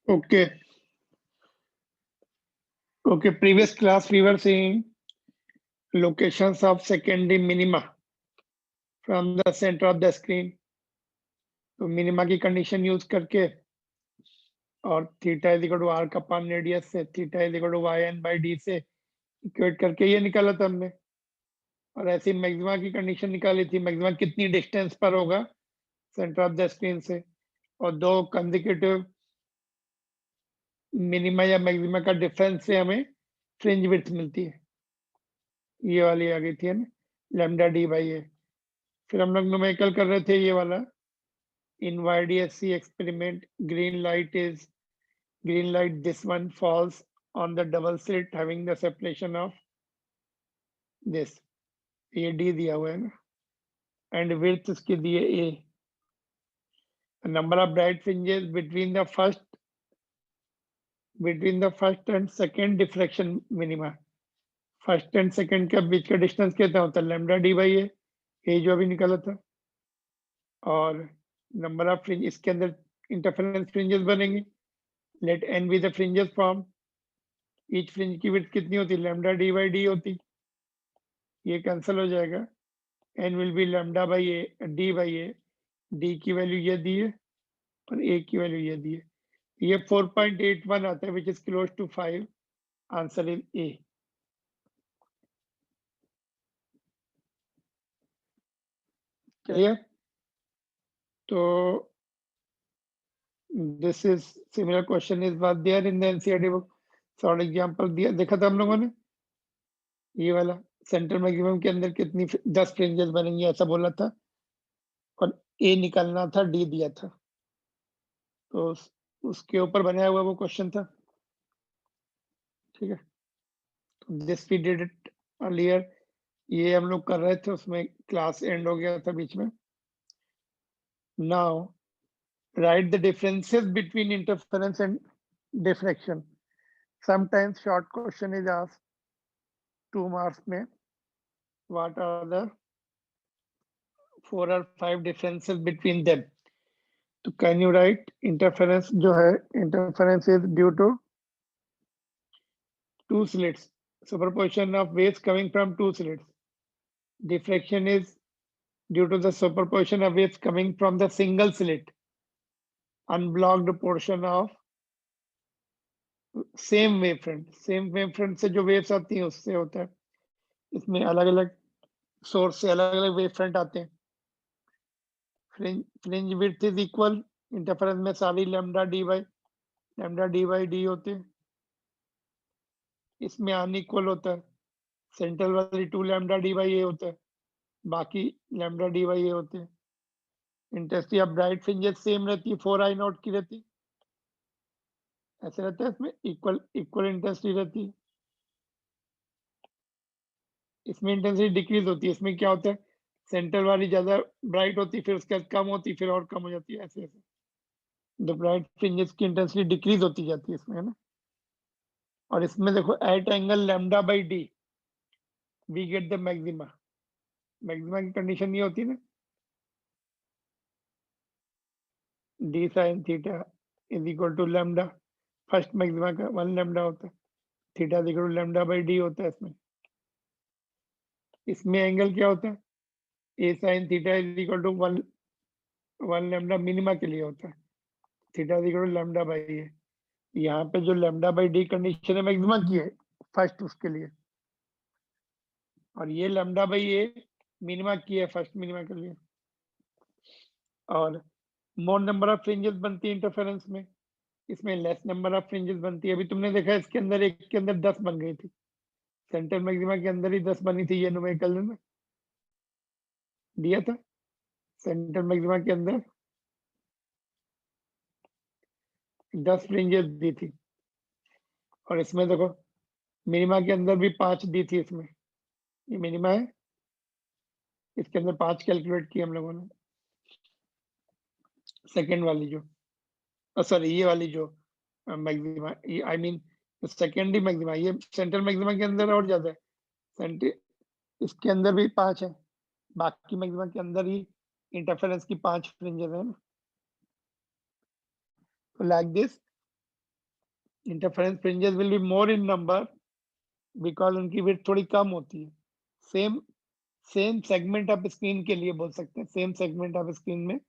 Okay. Okay. Previous class we were seeing locations of secondary minima from the center of the screen. तो minima की condition use करके और theta is equal to R का पान radius से theta is equal to Y N by D से equate करके ये निकाला था हमने। और ऐसी मैक्सिमा की कंडीशन निकाली थी, मैक्सिमा कितनी डिस्टेंस पर होगा सेंटर ऑफ द स्क्रीन से, और दो कंसेक्यूटिव मिनिमा या मैक्सिमा का डिफरेंस से हमें फ्रिंज विड्थ मिलती है। ये वाली आ गई थी ना, लैम्डा डी बाई ए। फिर हम लोग न्यूमेरिकल कर रहे थे ये वाला, in YDSC experiment, green light, this one falls on the double slit having the separation of this, ये D दिया हुआ है ना, and width इसकी दी है A. The number of bright fringes between the first and second diffraction minima. First and second के बीच का distance कितना होता है, लैम्डा डी बाई ए जो अभी निकाला था। और नंबर ऑफ फ्रिंज, इसके अंदर इंटरफेरेंस फ्रिंजेस बनेंगे। Let N be the fringes from each fringe की विड्थ कितनी होती है, लैम्डा डी बाई डी होती, ये कैंसिल हो जाएगा। N will be lambda by A D by A, D की वैल्यू ये दी है और ए की वैल्यू ये दी है। ये 4.81 आता है which is close to 5। Answer is A. Clear? तो this is similar question is was there in the NCERT book. Short example दिया देखा था हम लोगों ने, ये वाला सेंटर मैक्सिमम के अंदर कितनी 10 फ्रिंजेस बनेंगी ऐसा बोला था, और ए निकालना था, डी दिया था। तो उसके ऊपर बनाया हुआ वो क्वेश्चन था। ठीक है, this we did it earlier, ये हम लोग कर रहे थे, उसमें क्लास एंड हो गया था बीच में। Now write the differences between interference and diffraction. Sometimes short question is asked 2 marks में, what are the 4 or 5 differences between them? तो can you write interference जो है, interference is due to two slits, superposition of waves coming from two slits. Diffraction is due to the superposition of waves coming from the single slit, unblocked portion of same wave front. Same wave front से जो waves आती हैं उससे होता है। इसमें अलग अलग सोर्स से अलग अलग वेव फ्रंट आते हैं। Fringe width is equal, interference में सारी लैम्डा डी बाई डी होते हैं। इसमें अनइक्वल होता है, सेंट्रल वाली 2 लैम्डा डी बाई ए होता है, बाकी लैम्डा डी बाई ए होते हैं। Intensity of bright fringes same रहती है, 4 आई नॉट की रहती है, ऐसे रहता है। इसमें इक्वल इंटेंसिटी रहती है। इसमें इंटेंसिटी डिक्रीज होती है। इसमें क्या होता है, सेंटर वाली ज्यादा ब्राइट होती, फिर उसके बाद कम होती, फिर और कम हो जाती है, ऐसे ऐसे द ब्राइट फ्रिंजेस की इंटेंसिटी डिक्रीज होती जाती है इसमें, है ना। और इसमें देखो at angle lambda by d we get the maxima. Maxima की कंडीशन ये होती है ना, d sine theta is equal to lambda, first maxima का 1 लैम्डा होता है, theta is equal to lambda by d होता है। इसमें एंगल क्या होता है, a sine theta is equal to 1 lambda minima के लिए होता है, theta is equal to lambda by a. यहाँ पे जो लैम्डा बाई डी कंडीशन है मैक्सिमा की है फर्स्ट उसके लिए, और ये लैम्डा बाई ए मिनिमा की है फर्स्ट मिनिमा के लिए। और मोर नंबर ऑफ फ्रिंजेस बनती है इंटरफेरेंस में, इसमें लेस नंबर ऑफ फ्रिंजेस बनती है। अभी तुमने देखा इसके अंदर एक के अंदर 10 बन गई थी, सेंटर मैक्सिमा के अंदर ही 10 बनी थी, ये न्यूमेरिकल में दिया था। सेंटर मैक्सिमा के अंदर 10 फ्रिंजेस दी थी, और इसमें देखो मिनिमा के अंदर भी 5 दी थी। इसमें ये मिनिमा है, इसके अंदर 5 कैलकुलेट किए हम लोगों ने। सेकेंड वाली जो, सॉरी ये वाली जो maxima, I mean secondary maxima, ये सेंट्रल मैक्सिमा के अंदर और ज्यादा है। सेंटर इसके अंदर भी 5 है, बाकी मैक्सिमा के अंदर ही इंटरफेरेंस की 5 फ्रिंजेस है ना। तो like this interference fringes will be more in number because उनकी विड्थ थोड़ी कम होती है। Same same segment of screen के लिए बोल सकते हैं, सेम सेगमेंट ऑफ स्क्रीन में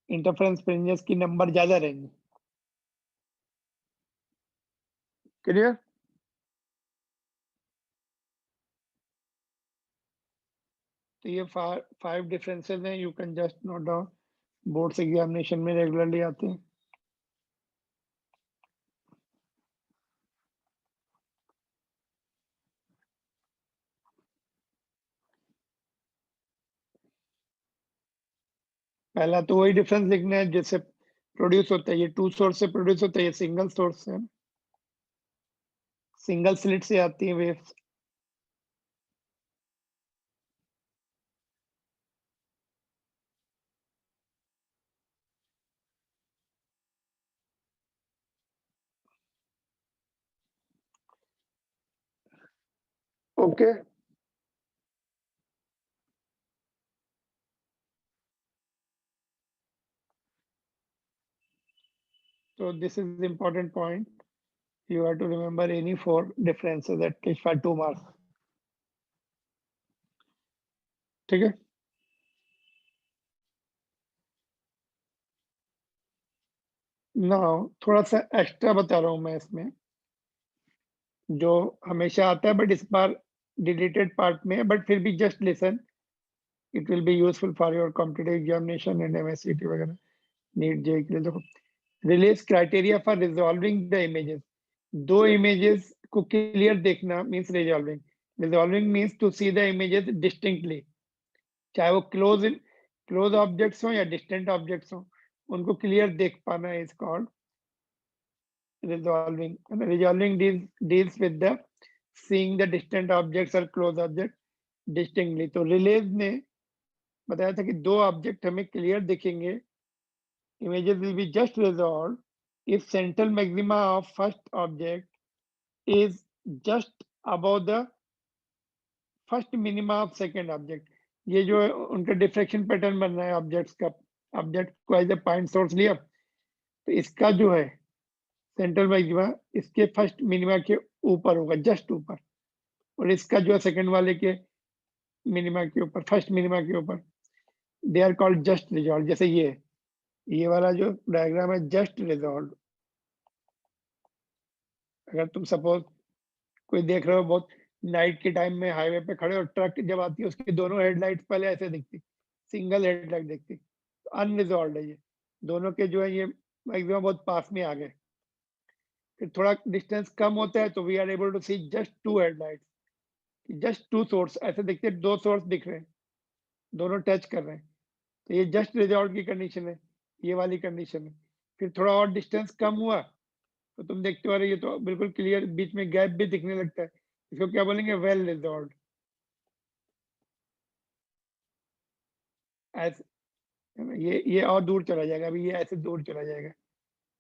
इंटरफेरेंस फ्रिंजेस की नंबर ज्यादा रहेंगे। क्लियर? तो ये 5 डिफरेंसेस हैं, you can just note down, boards examination में रेगुलरली आते हैं। पहला तो वही डिफरेंस लिखना है जैसे प्रोड्यूस होता है, ये 2 सोर्स से प्रोड्यूस होता है, ये सिंगल सोर्स से, सिंगल स्लिट से आती है waves. Okay, so this is the important point. You have to remember any 4 differences at least for 2 marks. ठीक है? Now थोड़ा सा एक्स्ट्रा बता रहा हूँ मैं इसमें, जो हमेशा आता है बट इस बार डिलीटेड पार्ट में है, बट फिर भी just listen, it will be useful for your competitive examination and MSCT वगैरह, नीट जेईई के लिए। देखो, Rayleigh criteria for resolving the images. 2 images को क्लियर देखना means resolving. Resolving means to see the images distinctly, चाहे वो close objects हो या डिस्टेंट ऑब्जेक्ट्स हो, उनको क्लियर देख पाना is called resolving. And resolving deals with the seeing the distant objects or close object distinctly. तो रिलेज ने बताया था कि 2 ऑब्जेक्ट हमें क्लियर दिखेंगे, images will be just resolved if central maxima of first object is just above the first minima of second object. ये जो है उनका डिफ्रेक्शन पैटर्न बन रहा है ऑब्जेक्ट्स का, ऑब्जेक्ट को एज ए पॉइंट सोर्स लिया, तो इसका जो है सेंट्रल मैक्सिमा इसके फर्स्ट मिनिमा के ऊपर होगा, जस्ट ऊपर, और इसका जो है सेकंड वाले के मिनिमा के ऊपर, फर्स्ट मिनिमा के ऊपर। They are called just resolve. जैसे ये वाला जो डायग्राम है जस्ट रिजॉल्व। अगर तुम सपोज कोई देख रहे हो बहुत नाइट के टाइम में हाईवे पे खड़े और ट्रक जब आती है उसकी दोनों हेडलाइट्स पहले ऐसे दिखती, सिंगल हेडलाइट दिखती, तो अनरिजॉल्व है ये, दोनों के जो है ये मैक्सिमम बहुत पास में आ गए। फिर थोड़ा डिस्टेंस कम होता है तो we are able to see just 2 headlights, just 2 source ऐसे दिखते हैं, 2 सोर्स दिख रहे हैं, दोनों टच कर रहे हैं, तो ये जस्ट रिजॉल्व की कंडीशन है, ये वाली कंडीशन है। फिर थोड़ा और डिस्टेंस कम हुआ तो तुम देखते हो, अरे ये तो बिल्कुल क्लियर, बीच में गैप भी दिखने लगता है, इसको क्या बोलेंगे, वेल रिजॉल्व। ऐसे ये और दूर चला जाएगा, अभी ये ऐसे दूर चला जाएगा,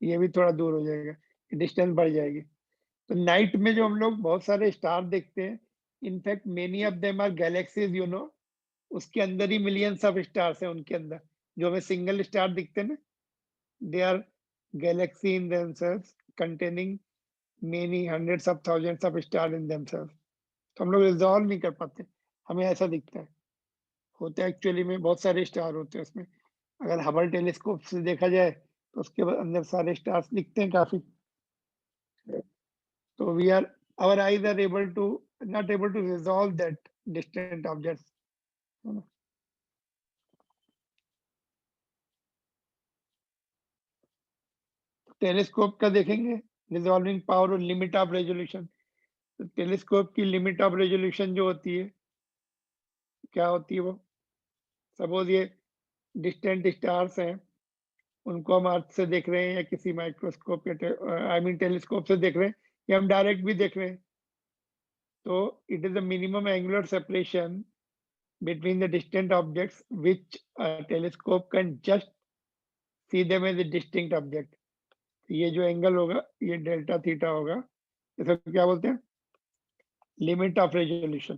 ये भी थोड़ा दूर हो जाएगा, डिस्टेंस बढ़ जाएगी। तो नाइट में जो हम लोग बहुत सारे स्टार देखते हैं, in fact many of them are galaxies, you know, उसके अंदर ही मिलियंस ऑफ स्टार्स हैं उनके अंदर, जो हमें सिंगल स्टार दिखते हैं ना, they are galaxy in themselves containing many hundreds of thousands of star in themselves. तो हम लोग रिजॉल्व नहीं कर पाते, हमें ऐसा दिखता है, होता है एक्चुअली में बहुत सारे स्टार होते हैं उसमें। अगर हबल टेलीस्कोप से देखा जाए तो उसके अंदर सारे स्टार्स दिखते हैं काफी। तो we are, our eyes are able to, not able to resolve that distant objects, है ना? टेलीस्कोप का देखेंगे, रिजॉल्विंग पावर और लिमिट ऑफ रेजोल्यूशन। तो टेलीस्कोप की लिमिट ऑफ रेजोल्यूशन जो होती है, क्या होती है वो, सपोज ये डिस्टेंट स्टार्स हैं, उनको हम अर्थ से देख रहे हैं या किसी माइक्रोस्कोप या आई मीन टेलीस्कोप से देख रहे हैं, या हम डायरेक्ट भी देख रहे हैं, तो it is the minimum angular separation between the distant objects which a telescope can just see them as a distinct object। ये जो एंगल होगा ये डेल्टा थीटा होगा, इसे क्या बोलते हैं, limit of resolution.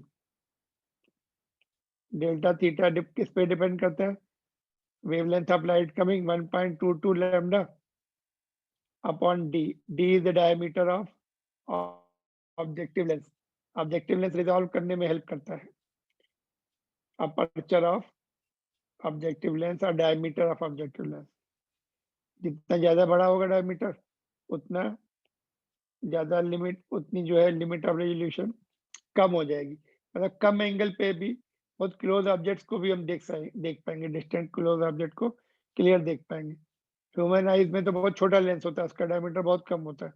Delta theta किस पे डिपेंड करता है, wavelength of light coming 1.22 lambda upon D. D is the diameter of objective lens. Objective lens resolve करने में हेल्प करता है. अपर्चर ऑफ ऑब्जेक्टिव लेंस और डायमीटर ऑफ ऑब्जेक्टिव लेंस. जितना ज्यादा बड़ा होगा डायमीटर, उतना ज्यादा लिमिट, उतनी जो है लिमिट ऑफ रेजोल्यूशन कम हो जाएगी. मतलब कम एंगल पे भी बहुत क्लोज ऑब्जेक्ट्स को भी हम देख पाएंगे. डिस्टेंट क्लोज ऑब्जेक्ट को क्लियर देख पाएंगे. ह्यूमन आइज में तो बहुत छोटा लेंस होता है, उसका डायमीटर बहुत कम होता है,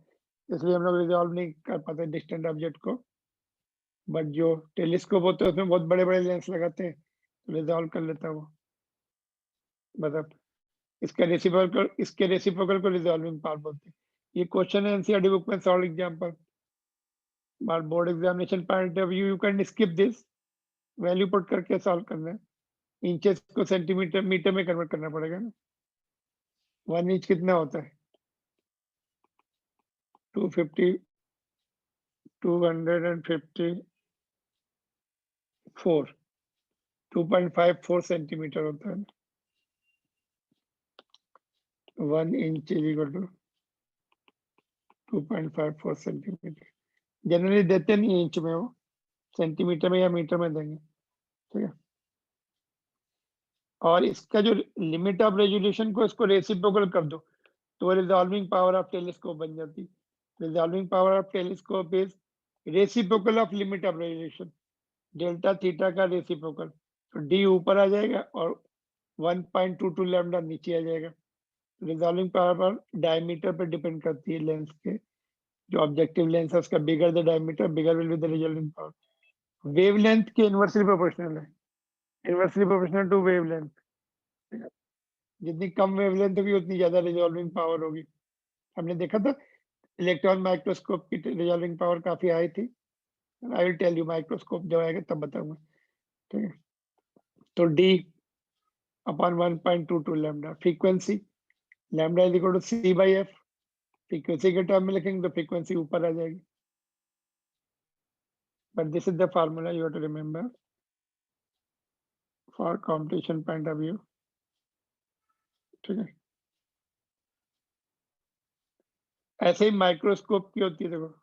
इसलिए हम लोग रिजॉल्व नहीं कर पाते डिस्टेंट ऑब्जेक्ट को. बट जो टेलीस्कोप होते हैं उसमें बहुत बड़े बड़े लेंस लगाते हैं, तो रिजॉल्व कर लेता है वो. मतलब इसके रेसिप्रोकल को रिजॉल्विंग पावर बोलते हैं. ये क्वेश्चन है एनसीईआरटी बुक में, solve example. But board examination point of view you can skip this. Value put करके सॉल्व करना है. इंचेस को सेंटीमीटर मीटर में कन्वर्ट करना पड़ेगा ना. 1 इंच कितना होता है? 254 2.54 सेंटीमीटर होता है. 1 inch is equal to 2.54 centimetre. Generally देते नहीं इंच में, वो सेंटीमीटर में या मीटर में देंगे. ठीक है. और इसका जो लिमिट ऑफ रेजोल्यूशन को इसको रेसिप्रोकल कर दो, तो रिजॉल्विंग पावर ऑफ टेलीस्कोप बन जाती. Resolving power of telescope is reciprocal of limit of resolution. Delta theta का रेसिप्रोकल. तो डी ऊपर आ जाएगा और 1.22 लैम्डा नीचे आ जाएगा. रिजॉल्विंग पावर पर डायमीटर पर डिपेंड करती है लेंस के. जो ऑब्जेक्टिव लेंस है उसका bigger the diameter, bigger will be the resolving power. Wavelength के इनवर्सली प्रोपोर्शनल है. Inversely proportional to wavelength. जितनी कम वेवलेंथ होगी उतनी ज्यादा रिजॉल्विंग पावर होगी. हमने देखा था इलेक्ट्रॉन माइक्रोस्कोप की रिजॉल्विंग पावर काफी हाई थी. I will tell you microscope जब आएगा तब बताऊंगा. ठीक है. तो D upon 1.22 lambda. Frequency lambda is equal to C by F. Frequency के टर्म में लिखेंगे तो फ्रीक्वेंसी ऊपर आ जाएगी. But this is the formula you have to remember for competition point of view. ठीक है. ऐसे ही माइक्रोस्कोप की होती है. देखो,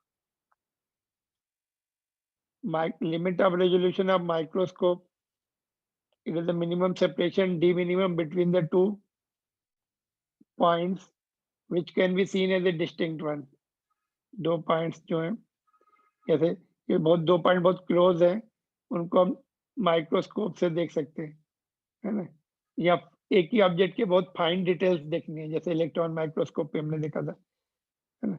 limit of resolution of microscope, it is the minimum separation d minimum between the two points which can be seen as a distinct one. दो points जो हैं, जैसे ये बहुत दो पॉइंट बहुत क्लोज है, उनको हम माइक्रोस्कोप से देख सकते हैं, है ना. या एक ही ऑब्जेक्ट के बहुत फाइन डिटेल्स देखनी है, जैसे इलेक्ट्रॉन माइक्रोस्कोप पे हमने देखा था, है ना.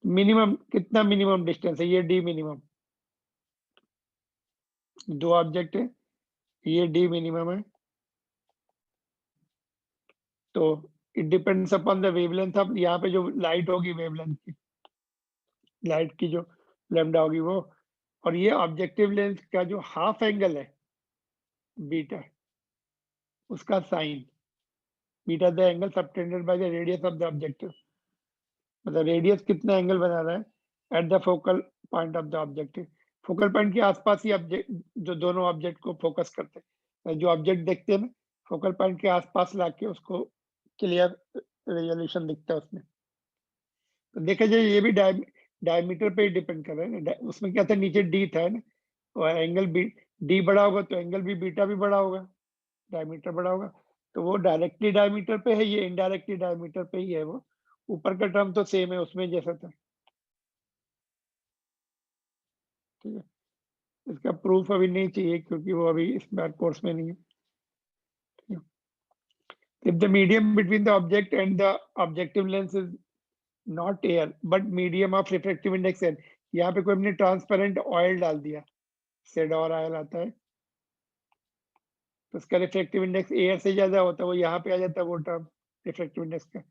मिनिमम कितना मिनिमम डिस्टेंस है? ये डी मिनिमम. दो ऑब्जेक्ट है, ये डी मिनिमम है. तो it depends upon the wavelength. अब यहाँ पे जो लाइट होगी, वेवलेंथ की, लाइट की जो लैम्डा होगी वो, और ये ऑब्जेक्टिव लेंस का जो हाफ एंगल है बीटा, उसका sine. Beta the angle subtended by the radius of the objective. मतलब रेडियस कितना एंगल बना रहा है at the focal point of the objective. Focal point के आसपास ही ऑब्जेक्ट, जो दोनों ऑब्जेक्ट को फोकस करते हैं, जो ऑब्जेक्ट देखते हैं ना, फोकल पॉइंट के आसपास लाके उसको क्लियर रेजोल्यूशन दिखता है उसमें. तो देखा जाए ये भी डायमीटर पे ही डिपेंड कर रहा है ना. उसमें क्या था, नीचे डी था ना, और एंगल बी, डी बड़ा होगा तो एंगल भी बीटा भी बड़ा होगा, डायमीटर बड़ा होगा. तो वो डायरेक्टली डायमीटर पे है, ये इनडायरेक्टली डायमीटर पे ही है. वो ऊपर का टर्म तो सेम है उसमें जैसा था. ठीक है. इसका प्रूफ अभी नहीं चाहिए क्योंकि वो अभी इस बार कोर्स में नहीं है. If the medium between the object and the objective lens is not air but medium of refractive index है, यहाँ पे कोई हमने ट्रांसपेरेंट ऑयल डाल दिया, सेडोर ऑयल आता है, तो उसका रिफ्रेक्टिव इंडेक्स एयर से ज्यादा होता है, वो यहाँ पे आ जाता है वो टर्म रिफ्रेक्टिव इंडेक्स का.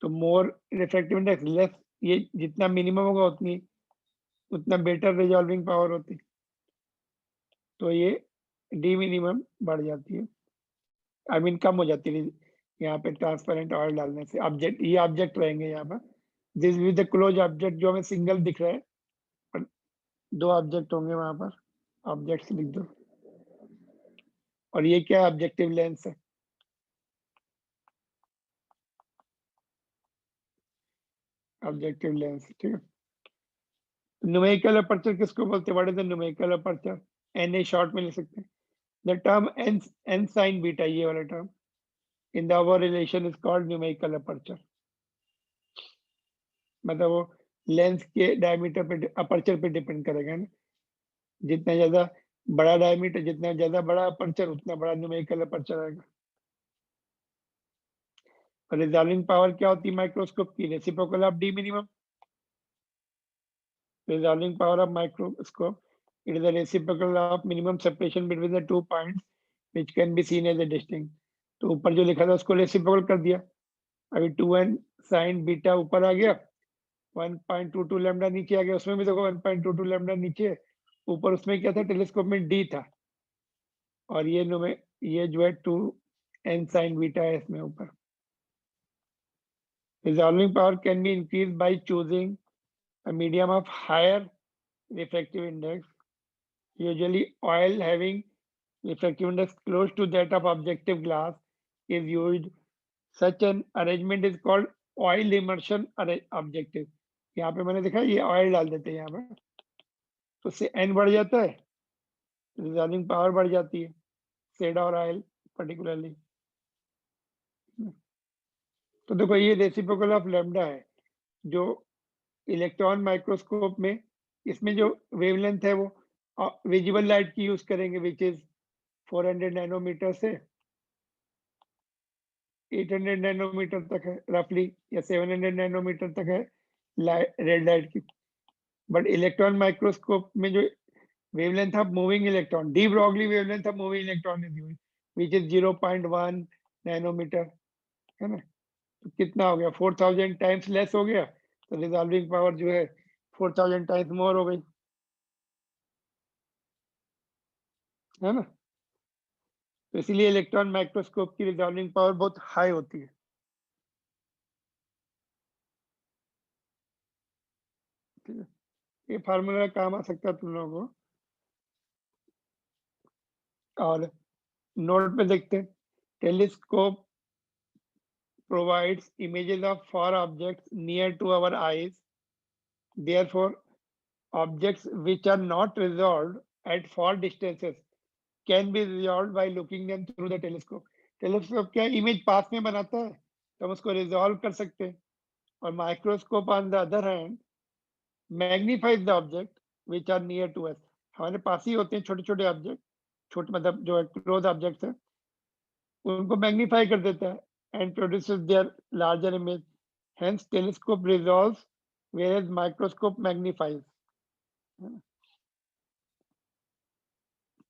तो मोर रिफ्रेक्टिव इंडेक्स लेस, ये जितना मिनिमम होगा उतना बेटर रिजॉल्विंग पावर होती. तो ये डी मिनिमम बढ़ जाती है, आई मीन कम हो जाती है यहाँ पे ट्रांसपेरेंट ऑयल डालने से. ऑब्जेक्ट, ये ऑब्जेक्ट रहेंगे यहाँ पर. This with the close object जो हमें सिंगल दिख रहा है, पर दो ऑब्जेक्ट होंगे वहां पर. ऑब्जेक्ट्स लिख दो. और ये क्या ऑब्जेक्टिव लेंस है. ऑब्जेक्टिव लेंस, ठीक है। न्यूमेरिकल अपर्चर किसको बोलते हैं? What is the numerical aperture? N short में लिख सकते हैं। The term N sine beta, ये वाला term in the our relation is called numerical aperture. मतलब वो लेंस के डायमीटर पे, अपर्चर पे डिपेंड करेगा ना। जितना ज्यादा बड़ा डायमीटर, जितना ज्यादा बड़ा अपर्चर, उतना बड़ा न्यूमेरिकल अपर्चर आएगा। रिजॉल्विंग पावर क्या होती है माइक्रोस्कोप की? Reciprocal of D minimum. Resolving power of microscope, it is the reciprocal of minimum separation between the 2 points which can be seen as a distinct। तो ऊपर जो लिखा था उसको रेसिप्रोकल कर दिया। अभी 2n sin बीटा ऊपर आ गया, 1.22 लैम्डा नीचे आ गया। उसमें भी देखो 1.22 लैम्डा नीचे, ऊपर उसमें क्या था? टेलीस्कोप में डी था, और ये जो है 2n sin बीटा है इसमें ऊपर। Resolving power can be increased by choosing a medium of higher refractive index, usually oil having refractive index close to that of objective glass is used। Such an arrangement is called oil immersion objective। यहाँ पे मैंने देखा ये oil डाल देते हैं यहाँ पे, तो उससे एन बढ़ जाता है, रिजॉल्विंग पावर बढ़ जाती है, सेड और ऑयल पर्टिकुलरली। तो देखो ये रेसिप्रोकल ऑफ लैम्डा है। जो इलेक्ट्रॉन माइक्रोस्कोप में, इसमें जो वेवलेंथ है वो विजिबल लाइट की यूज करेंगे, विच इज 400 नैनोमीटर से 800 नैनोमीटर तक है रफली, या 700 नैनोमीटर तक है रेड लाइट की। बट इलेक्ट्रॉन माइक्रोस्कोप में जो wavelength of moving electron, de Broglie wavelength of moving electron is used, which is 0.1 nanometre, है ना। तो कितना हो गया? 4000 टाइम्स लेस हो गया, तो रिजॉल्विंग पावर जो है 4000 टाइम्स मोर हो गई, है ना। तो इसीलिए इलेक्ट्रॉन माइक्रोस्कोप की रिजॉल्विंग पावर बहुत हाई होती है, ठीक है। ये फार्मूला काम आ सकता है तुम लोगों को। और नोट पे देखते हैं, telescope provides images of far objects near to our eyes, therefore objects which are not resolved at far distances can be resolved by looking them through the telescope। Telescope क्या इमेज पास में बनाता है, तो हम उसको रिजॉल्व कर सकते हैं। और microscope on the other hand magnifies the object which are near to us. हमारे पास ही होते हैं छोटे छोटे ऑब्जेक्ट, छोटे मतलब जो क्लोज ऑब्जेक्ट्स है, उनको मैग्नीफाई कर देता है and produces their larger image. Hence telescope resolves whereas microscope magnifies।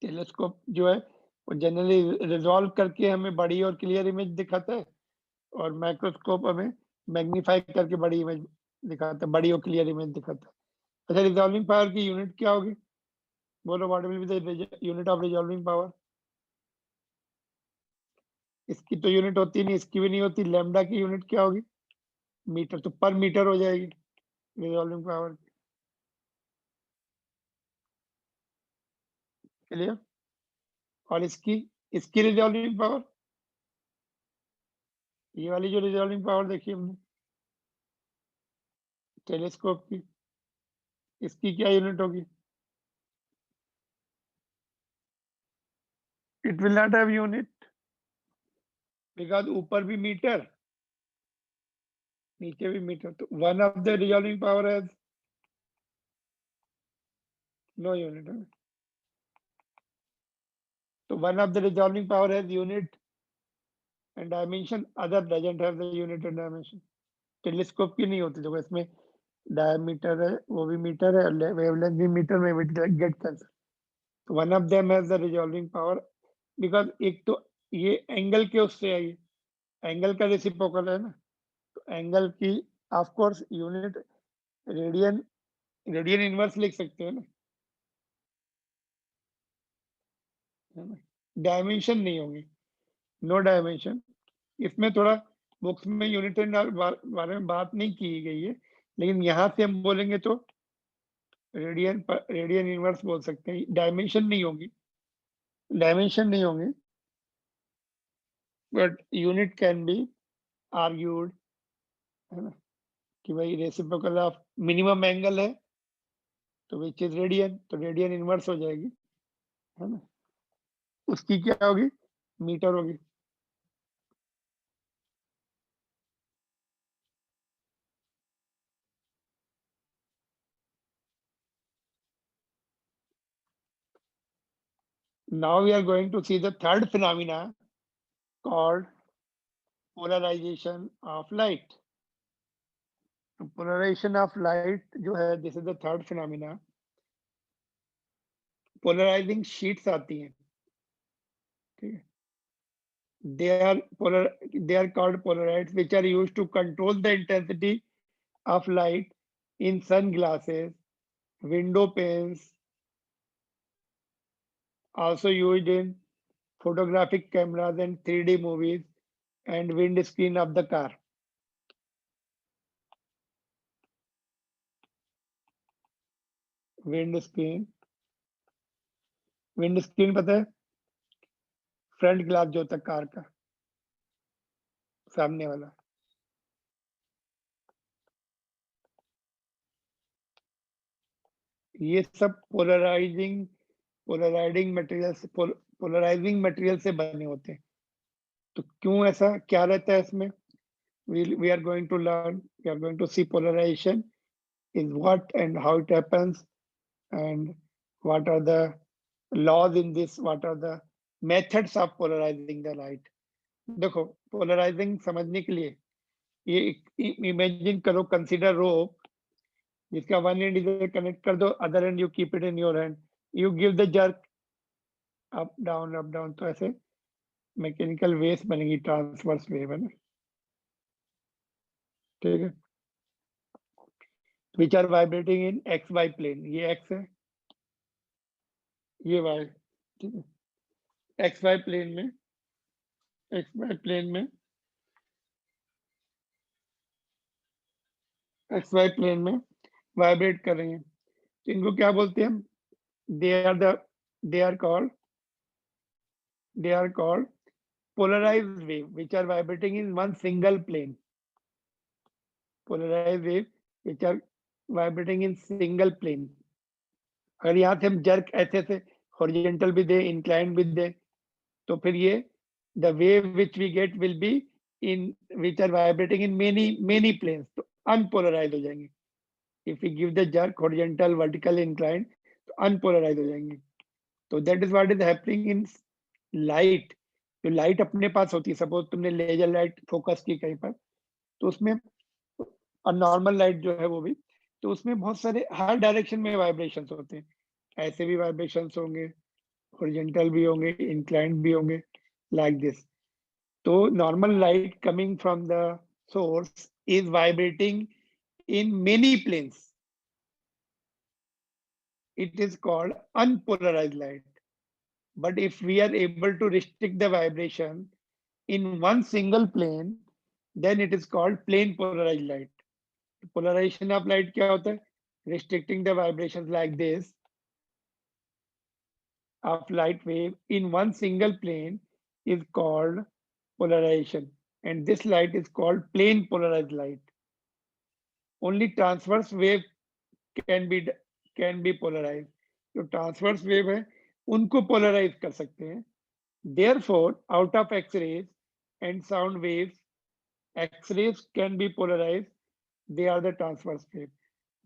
Telescope जो है वो जनरली रिजॉल्व करके हमें बड़ी और क्लियर इमेज दिखाता है, और माइक्रोस्कोप हमें मैग्नीफाई करके बड़ी इमेज दिखाता है, बड़ी और क्लियर इमेज दिखाता है। अच्छा, रिजॉल्विंग पावर की यूनिट क्या होगी? बोलो, what will be the unit of resolving power? इसकी तो यूनिट होती नहीं, इसकी भी नहीं होती। लैम्डा की यूनिट क्या होगी? मीटर, तो पर मीटर हो जाएगी रिजॉल्विंग पावर। क्लियर? और इसकी रिजॉल्विंग पावर, ये वाली जो रिजॉल्विंग पावर देखी हमने टेलीस्कोप की, इसकी क्या यूनिट होगी? It will not have unit, because ऊपर भी मीटर नीचे भी मीटर, तो one of the resolving power has no unit. तो one of the resolving power has unit and dimension, other doesn't have the unit and dimension. Telescope की नहीं होती, देखो इसमें डायमीटर है, वो भी मीटर है, वेवलेंथ भी मीटर में, गेट कैंसर। तो one of them has the resolving power, because एक तो ये एंगल के उससे आई, एंगल का रेसिप्रोकल है ना, तो एंगल की of course unit radian, radian inverse लिख सकते हैं ना, है ना। डायमेंशन नहीं होगी, नो डायमेंशन। इसमें थोड़ा बुक्स में यूनिट बारे में बात नहीं की गई है, लेकिन यहाँ से हम बोलेंगे तो रेडियन इनवर्स बोल सकते हैं। डायमेंशन नहीं होगी, डायमेंशन नहीं होंगे, but unit can be argued, है ना। कि भाई रेसिप्रोकल ऑफ मिनिमम एंगल है तो विच इज रेडियन, तो रेडियन इनवर्स हो जाएगी, है ना? उसकी क्या होगी? मीटर होगी। Now we are going to see the third phenomena called polarization of light. तो polarization of light जो है, this is the third phenomena. Polarizing sheets आती हैं, ठीक है? They are called polarites, which are used to control the intensity of light in sunglasses, window panes, also used in photographic cameras and 3D movies and windscreen of the car. Windscreen पता है? Front glass जो होता है car का, सामने वाला। ये सब पोलराइजिंग मटेरियल से बने होते हैं। तो क्यों ऐसा क्या रहता है इसमें? We are going to learn, we are going to see polarization is what and how it happens and what are the laws in this, what are the methods of polarizing the light. देखो, polarising समझने के लिए ये imagine करो, consider रोप जिसका one and इधर connect कर दो, other end you keep it in your hand, you give the jerk up down, तो ऐसे मैकेनिकल वेव्स बनेगी, ट्रांसवर्स वेव, है ना? ठीक है, which are vibrating in X Y plane, ये एक्स है, ये वाई, ठीक है? एक्स वाई प्लेन में वाइब्रेट कर रही हैं, तो इनको क्या बोलते हैं हम? they are called polarized wave which are vibrating in one single plane. Polarized wave which are vibrating in single plane. अगर यहाँ से हम जर्क ऐसे हॉरिजॉन्टल भी दे, इंक्लाइन भी दे, तो फिर ये the wave which we get will be in which are vibrating in many planes, तो unpolarized हो जाएंगे. If we give the jerk horizontal, vertical, inclined, तो unpolarized हो जाएंगे. तो that is what is happening in light. जो light अपने पास होती है, सपोज तुमने लेजर लाइट फोकस की कहीं पर, तो उसमें, और नॉर्मल लाइट जो है वो भी, तो उसमें बहुत सारे हर डायरेक्शन में वाइब्रेशंस होते हैं, ऐसे भी वाइब्रेशंस होंगे, हॉरिजॉन्टल भी होंगे, इंक्लाइंड भी होंगे, लाइक दिस. तो normal light coming from the source is vibrating in many planes. It is called unpolarized light. But if we are able to restrict the vibration in one single plane, then it is called plane polarized light. Polarization of light क्या होता है? Restricting the vibrations like this of light wave in one single plane is called polarization, and this light is called plane polarized light. Only transverse wave can be polarized. जो transverse wave है उनको polarise कर सकते हैं. Therefore, out of X-rays and sound waves, X-rays can be polarized. They are the transverse wave.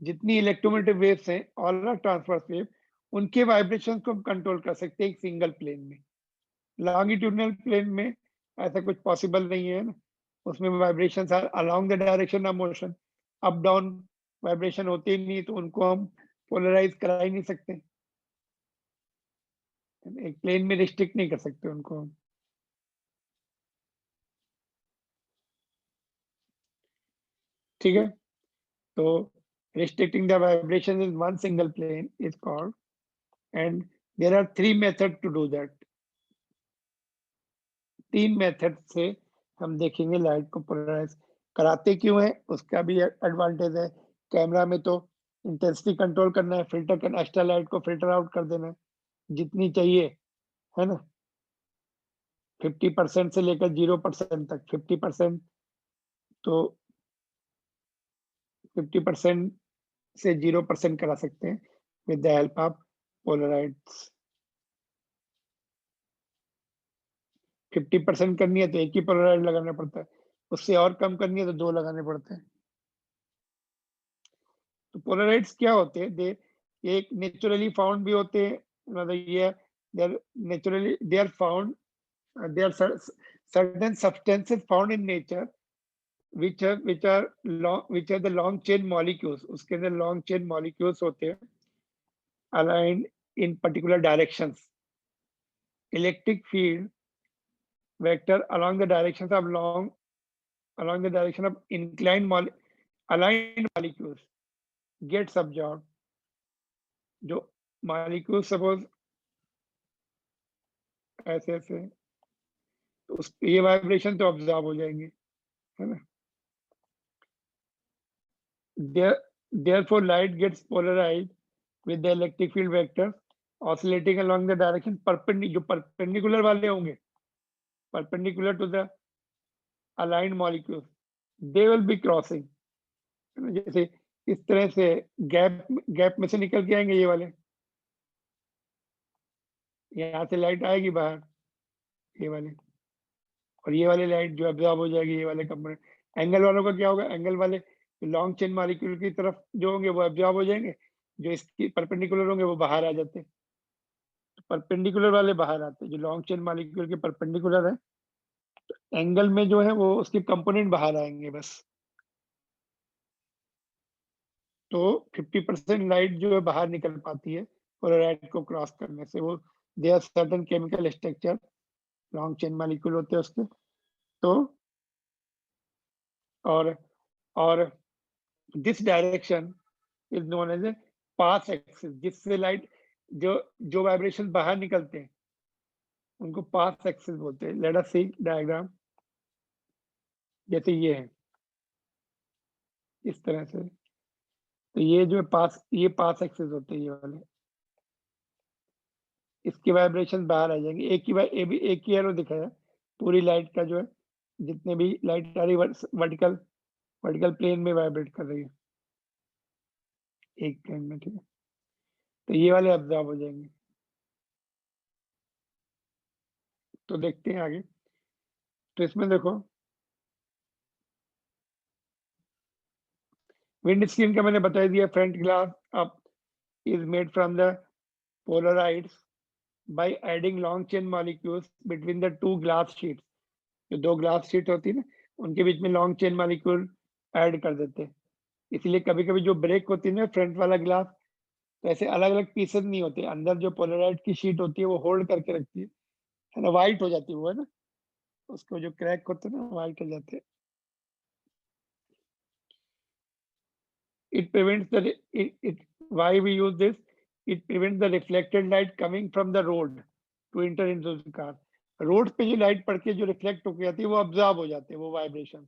जितनी electromagnetic waves हैं, all are transverse wave, उनके vibrations को हम कंट्रोल कर सकते हैं एक सिंगल प्लेन में. लॉन्गिट्यूडनल प्लेन में ऐसा कुछ पॉसिबल नहीं है ना, उसमें vibrations are along the direction of motion, up down vibration होती ही नहीं, तो उनको हम पोलराइज करा ही नहीं सकते, एक प्लेन में रिस्ट्रिक्ट नहीं कर सकते उनको हम. ठीक है, तो restricting the vibration in one single plane is called, and there are three methods to do that. 3 method से हम देखेंगे लाइट को पोलराइज कराते क्यों है, उसका भी एडवांटेज है. कैमरा में तो इंटेंसिटी कंट्रोल करना है, फिल्टर करना, एक्स्ट्रा लाइट को फिल्टर आउट कर देना है जितनी चाहिए, है ना? 50% से लेकर 0% तक, 50% तो 50% से 0% करा सकते हैं विद द हेल्प ऑफ पोलराइड्स। 50% करनी है तो एक ही पोलराइड लगाना पड़ता है, उससे और कम करनी है तो 2 लगाने पड़ते हैं। तो पोलराइड्स क्या होते हैं? दे एक नेचुरली फाउंड भी होते हैं, मतलब ये they are naturally they are found, they are certain substances found in nature which are the long chain molecules, उसके अंदर long chain molecules होते हैं aligned in particular directions. Electric field vector along the direction of aligned molecules gets absorbed. जो molecules suppose ऐसे ऐसे, तो उस ये वाइब्रेशन तो ऑब्जॉर्ब हो जाएंगे, है ना? Therefore light gets polarized with the electric field vector oscillating along the direction जो perpendicular वाले होंगे, perpendicular to the aligned molecules, they will be crossing, है ना? जैसे इस तरह से गैप में से निकल के आएंगे ये वाले, यहाँ से लाइट आएगी बाहर, ये वाले, और ये वाली लाइट जो अब्जॉर्ब हो जाएगी ये वाले कंपोनेंट। एंगल वालों का क्या होगा? एंगल वाले लॉन्ग चेन मॉलिक्यूल की तरफ जो होंगे वो अब्जॉर्ब हो जाएंगे, जो इसकी परपेंडिकुलर होंगे वो बाहर आ जाते हैं। तो परपेंडिकुलर वाले बाहर आते हैं, जो लॉन्ग चेन मॉलिक्यूल के परपेंडिकुलर है, तो एंगल में जो है वो उसके कंपोनेंट बाहर आएंगे बस। तो 50% लाइट जो है बाहर निकल पाती है पोलराइड को क्रॉस करने से। वो they are certain chemical structure, long chain molecule होते हैं उसके। तो और this direction is known as a pass axis, जिससे लाइट जो वाइब्रेशन बाहर निकलते हैं उनको पास एक्सिस बोलते हैं। लेट अस सी डायग्राम, जैसे ये है इस तरह से, तो ये जो ये पास एक्सिस होते हैं ये वाले, इसके वाइब्रेशन बाहर आ जाएंगे। एक ही एरो दिखाया पूरी लाइट का, जो है जितने भी लाइट आ रही वर्टिकल प्लेन में वाइब्रेट कर रही है एक प्लेन में, ठीक है? तो ये वाले अब्जॉर्ब हो जाएंगे। तो देखते हैं आगे। तो इसमें देखो विंड स्क्रीन का मैंने बता दिया, front glass up is made from the polarides by adding long chain molecules between the two glass sheets. जो दो ग्लास शीट होती है ना, उनके बीच में लॉन्ग चेन मॉलिक्यूल ऐड कर देते हैं। इसलिए कभी कभी जो ब्रेक होती है ना फ्रंट वाला ग्लास, तो ऐसे अलग अलग पीसेस नहीं होते, अंदर जो पोलराइड की शीट होती है वो होल्ड करके रखती है ना, व्हाइट हो जाती है वो, है ना, उसको जो क्रैक होते हैं ना व्हाइट हो जाते हैं। It prevents why we use this? It prevents the reflected light coming from the road to enter into the car. Road पे जो लाइट पड़ के जो रिफ्लेक्ट होके आती है वो अब्जॉर्ब हो जाते हैं, वो वाइब्रेशन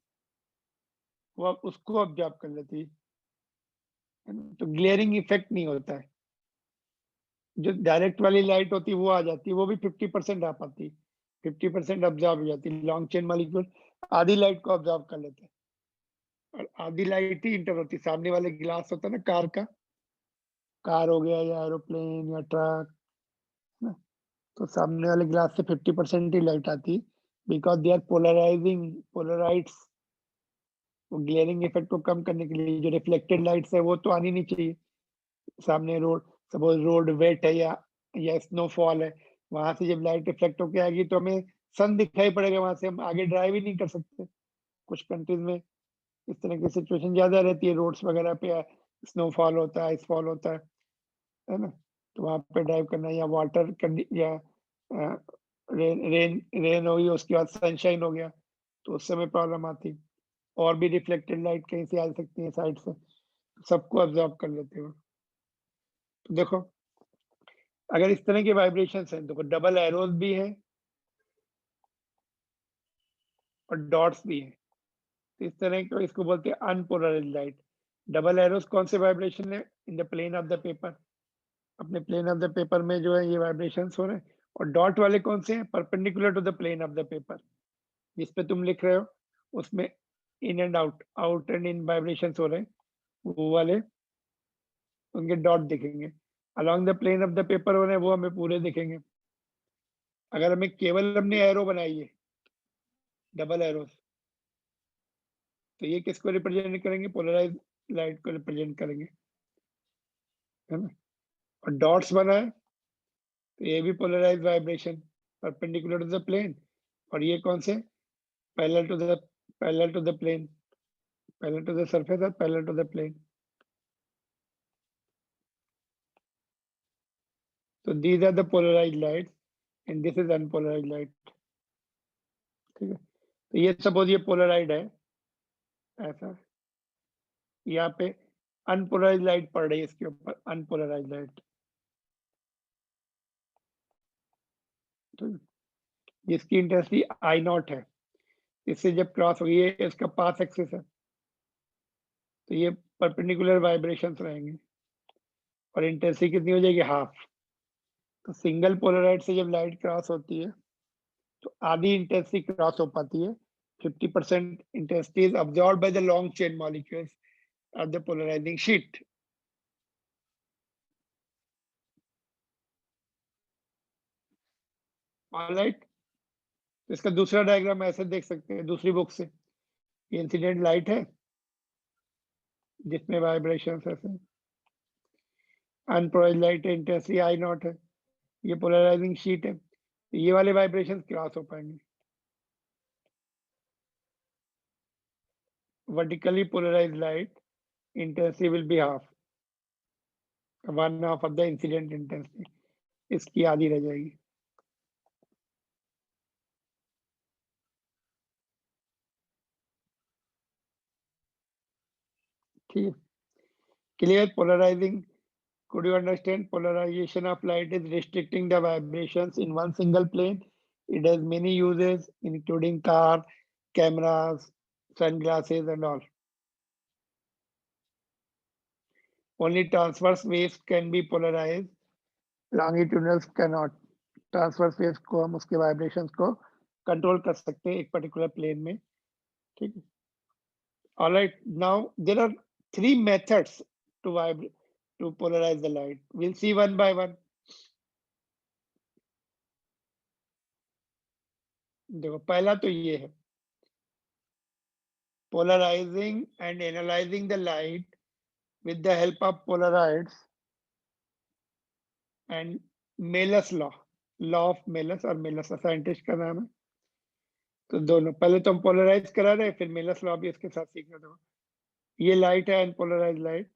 वो उसको अब्जॉर्ब कर लेती है, तो ग्लेयरिंग इफेक्ट नहीं होता है। जो डायरेक्ट वाली लाइट होती है वो आ जाती है, वो भी 50% आ पाती है, 50% अब्जॉर्ब हो जाती है। लॉन्ग चेन मॉलिक्यूल आधी लाइट को अब्जॉर्ब कर लेते हैं और आधी लाइट ही इंटर होती है। सामने वाले ग्लास होता है ना कार का, कार हो गया या एरोप्लेन या ट्रक, है ना, तो सामने वाले ग्लास से 50% ही लाइट आती, बिकॉज दे आर पोलराइड्स। वो ग्लेयरिंग इफेक्ट को कम करने के लिए जो रिफ्लेक्टेड लाइट्स है वो तो आनी नहीं चाहिए सामने। सपोज रोड वेट है या स्नोफॉल है, वहां से जब लाइट रिफ्लेक्ट होके आएगी तो हमें सन दिखाई पड़ेगा, वहां से हम आगे ड्राइव ही नहीं कर सकते। कुछ कंट्रीज में इस तरह की सिचुएशन ज्यादा रहती है, रोड्स वगैरह पे स्नोफॉल होता है, आइसफॉल होता है ना, तो वहां पे ड्राइव करना, या वाटर या रेन हो गई, उसके बाद सनशाइन हो गया, तो उस समय प्रॉब्लम आती। और भी रिफ्लेक्टेड लाइट कहीं से आ सकती है साइड से, सबको अब्जॉर्ब कर लेते हो। तो देखो अगर इस तरह के वाइब्रेशंस हैं, देखो डबल एरोज भी है और डॉट्स भी है, तो इस तरह को इसको बोलते हैं अनपोलराइज्ड लाइट। डबल एरोज कौन से वाइब्रेशन है? In the plane of the paper, अपने प्लेन ऑफ द पेपर में जो है ये वाइब्रेशंस हो रहे हैं। और डॉट वाले कौन से हैं? Perpendicular to the plane of the paper, जिस पे तुम लिख रहे हो उसमें in and out and in vibrations हो रहे हैं। वो वाले उनके डॉट दिखेंगे। Along the plane of the paper हो रहे हैं वो हमें पूरे दिखेंगे। अगर हमें केवल हमने एरो बनाई है, डबल एरोस, तो ये किसको रिप्रेजेंट करेंगे? पोलराइज लाइट को रिप्रेजेंट करेंगे, है ना। और डॉट्स बना है तो ये भी polarise vibration perpendicular to the plane, और ये कौन से? Parallel to the plane, parallel to the surface और parallel to the plane. So these are the polarized lights and this is unpolarized light, ठीक है। तो ये सपोज ये पोलराइड है ऐसा, यहाँ पे अनपोलराइज लाइट पड़ रही है इसके ऊपर, अनपोलराइज लाइट, जिसकी इंटेंसिटी आई नॉट है। इससे जब क्रॉस होगी, ये इसका पाथ एक्सिस है, तो ये परपेंडिकुलर वाइब्रेशंस रहेंगे और इंटेंसिटी कितनी हो जाएगी? हाफ। तो सिंगल पोलराइड से जब लाइट क्रॉस होती है तो आधी इंटेंसिटी क्रॉस हो पाती है। 50% intensity is absorbed by the long chain molecules of the polarizing sheet. All right. इसका दूसरा डायग्राम ऐसे देख सकते हैं दूसरी बुक से। ये इंसिडेंट लाइट है जिसमें वाइब्रेशंस ऐसे, अनपोलराइज्ड लाइट है, इंटेंसिटी आई नॉट है, ये पोलराइजिंग शीट है, ये वाले वाइब्रेशंस क्रॉस हो पाएंगे। Vertically polarized light intensity will be half, 1/2 of the incident intensity, इसकी आधी रह जाएगी। ठीक है, clear polarizing. Could you understand? Polarization of light is restricting the vibrations in one single plane. It has many uses, including car, cameras, sunglasses, and all. Only transverse waves can be polarized. Longitudinals cannot. Transverse waves को हम उसके vibrations को control कर सकते हैं एक particular plane में, ठीक है। All right. Now there are 3 methods to polarize the light. We'll see one by one. देखो पहला तो ये है, polarizing and analyzing the light with the help of polarides and Malus law of Malus, और Malus scientist का नाम है। तो दोनों पहले तो हम पोलराइज करा रहे, फिर Malus लॉ भी इसके साथ सीखना था। ये लाइट है अनपोलराइज लाइट,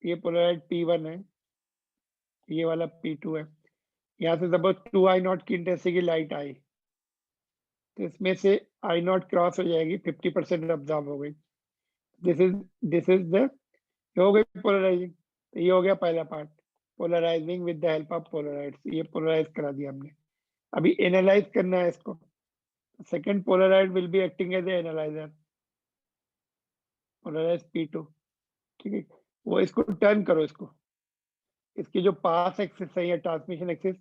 ये पोलराइज P1 है, ये वाला P2 है। यहाँ से सपोज 2I0 की इंटेंसिटी की लाइट आई, तो इसमें से I0 क्रॉस हो जाएगी, 50% अब्जॉर्ब हो गई। दिस इज द हो गई पोलराइजिंग। तो ये हो गया पहला part, polarising with the help of polaroids, ये पोलराइज करा दिया हमने। अभी एनालाइज करना है इसको। Second polaroid will be acting as a analyser, polarise P2, ठीक है। वो इसको टर्न करो, इसकी जो पास एक्सिस है या ट्रांसमिशन एक्सिस,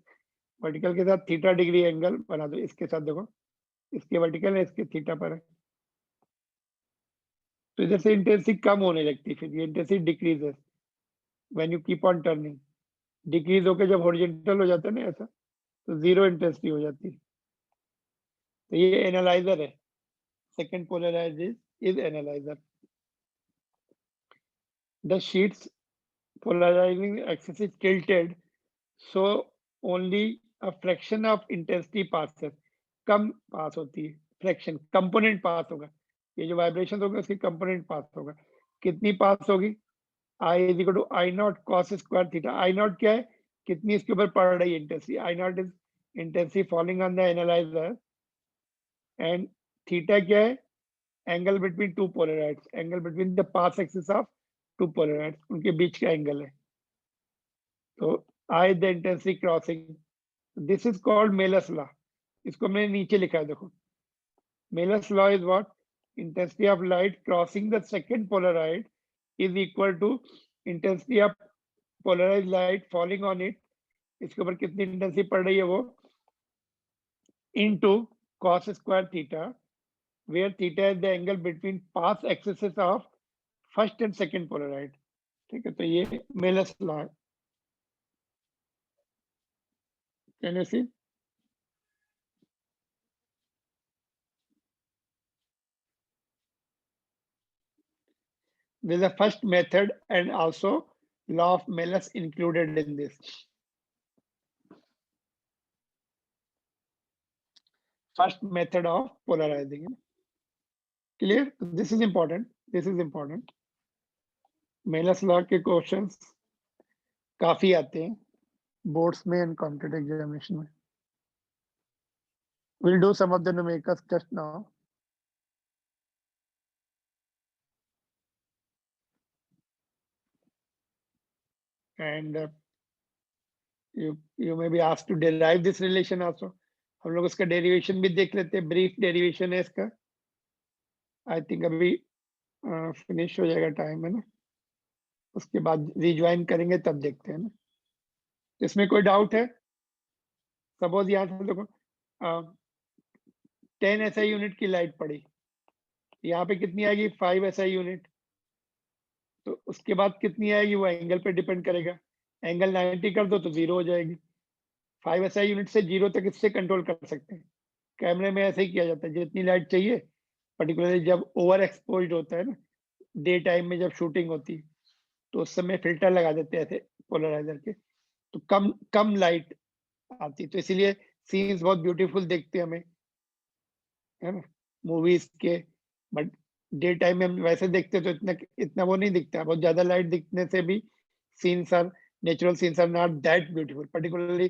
वर्टिकल के साथ थीटा डिग्री एंगल बना दो। इसके साथ देखो, इसके वर्टिकल है, इसके थीटा पर है, तो इधर से इंटेंसिटी कम होने लगती है, फिर ये intensity decreases when you keep on turning. Decrease होकर जब हॉरिजॉन्टल हो जाता है ना ऐसा, तो 0 इंटेंसिटी हो जाती है। तो ये एनालाइजर है, second polarise is analyser. The sheets polarizing axis is tilted, so only a fraction of intensity passes, कम पास होती है, फ्रैक्शन कंपोनेंट पास होगा। ये जो वाइब्रेशन होगा उसकी कंपोनेंट पास होगा। कितनी पास होगी? I is equal to I0 cos square theta. I0 क्या है? कितनी इसके ऊपर पड़ रही है intensity? I0 is intensity falling on the analyser, and theta क्या है? Angle between two polaroids, angle between the pass axis of two polaroids, उनके बीच का एंगल है। तो I the intensity crossing, this is called Malus law. इसको मैंने नीचे लिखा है, देखो। Malus law is what? Intensity of light crossing the second polaroid is equal to intensity of polarized light falling on it, इसके ऊपर कितनी इंटेंसिटी पड़ रही है वो, into cos square theta, where theta is the angle between path axes of first and second polaroid, ठीक है, तो ये मेलस लॉ है। Can you see? This is the first method and also law of Malus included in this. First method of polarizing. Clear? This is important. This is important. Malus law के questions काफी आते हैं boards में and competitive examination में. We'll do some of the numericals just now. And you may be asked to derive this relation also. हम लोग उसका derivation भी देख लेते हैं, ब्रीफ डेरिवेशन है इसका। आई थिंक अभी फिनिश हो जाएगा टाइम, है ना, उसके बाद रिज्वाइन करेंगे तब देखते हैं ना। इसमें कोई डाउट है? सपोज यहाँ से देखो 10 SI यूनिट की लाइट पड़ी, यहाँ पे कितनी आएगी 5 SI यूनिट, तो उसके बाद कितनी आएगी वो एंगल पे डिपेंड करेगा। एंगल 90 कर दो तो 0 हो जाएगी। 5 SI यूनिट से 0 तक इससे कंट्रोल कर सकते हैं। कैमरे में ऐसे ही किया जाता है, जितनी लाइट चाहिए, पर्टिकुलरली जब ओवर एक्सपोज्ड होता है ना, डे टाइम में जब शूटिंग होती है, तो उस समय फिल्टर लगा देते हैं ऐसे पोलराइजर के, तो कम लाइट आती, तो इसीलिए सीन्स बहुत ब्यूटीफुल दिखते हैं हमें, है ना, मूवीज के। बट डे टाइम में हम वैसे देखते तो इतना वो नहीं दिखता। बहुत ज्यादा लाइट दिखने से भी scenes are natural scenes are not that beautiful, particularly